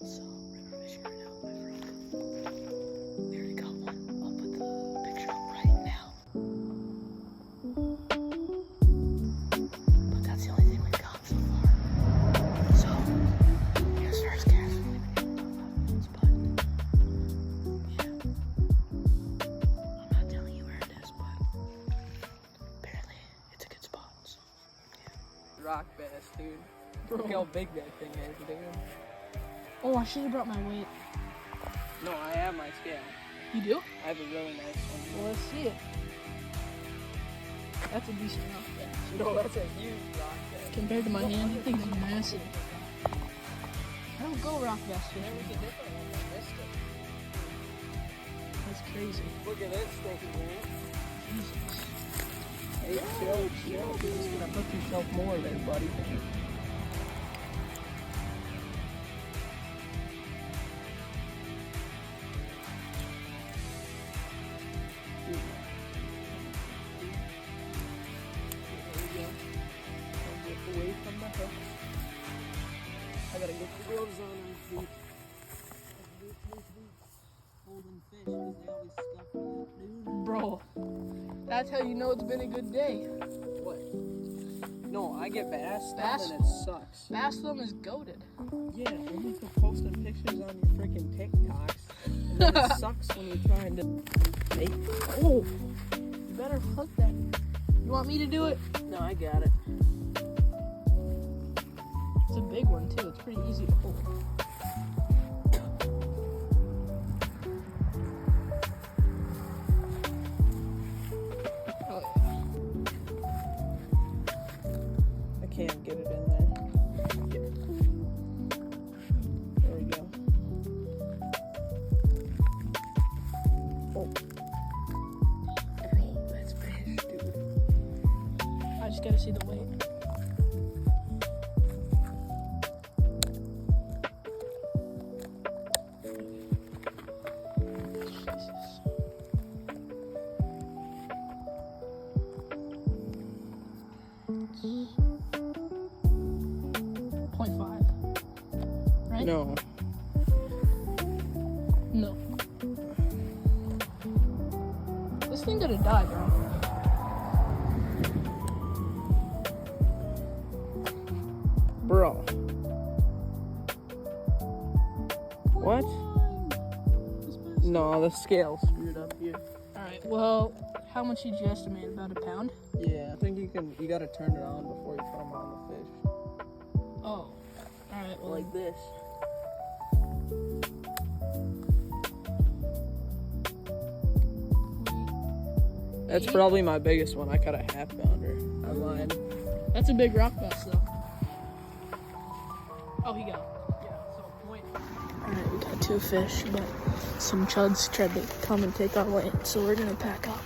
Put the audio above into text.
So, river fishing right now, my friend. We already got one. I'll put the picture up right now. But that's the only thing we've got so far. So, here's first cast. But yeah, I'm not telling you where it is, but apparently it's a good spot. So, yeah. Rock bass, dude. Look how big that thing is, dude. Oh, I should have brought my weight. No, I have my scale. You do? I have a really nice one. Well, let's see it. That's a decent rock bass. No, that's a huge rock bass. Compared to my hand, that thing's massive. I don't go rock bass That fishing. was a different one than this thing. That's crazy. Look at this stinky man. Jesus. Hey, chill. You're just gonna hook yourself more there, buddy. Away from the hook. I gotta get the gloves on my feet. Holding fish because they always scuff me up, dude. Bro, that's how you know it's been a good day. What? No, I get bass stuff Bass? and it sucks. Bass them is goated. Yeah, only for posting pictures on your freaking TikToks. And then it sucks when you're trying to make. Oh, you better hook that. You want me to do it? No, I got it. It's a big one too. It's pretty easy to hold. Oh yeah. I can't get it in there. There we go. Oh. Bro, that's fish, dude. I just gotta see the weight. Jesus. .5. Right? No. No. This thing gonna die, bro. Bro. What? No, the scale's screwed up here. Alright, well, how much did you estimate? About a pound? Yeah, I think you gotta turn it on before you put them on the fish. Oh. Alright, well, Like this. That's probably my biggest one. I caught a half pounder. I lied. that's a big rock bass, though. Oh, he got it. Yeah, so point. Alright, we got 2 fish, but some chuds tried to come and take our weight, so we're gonna pack up.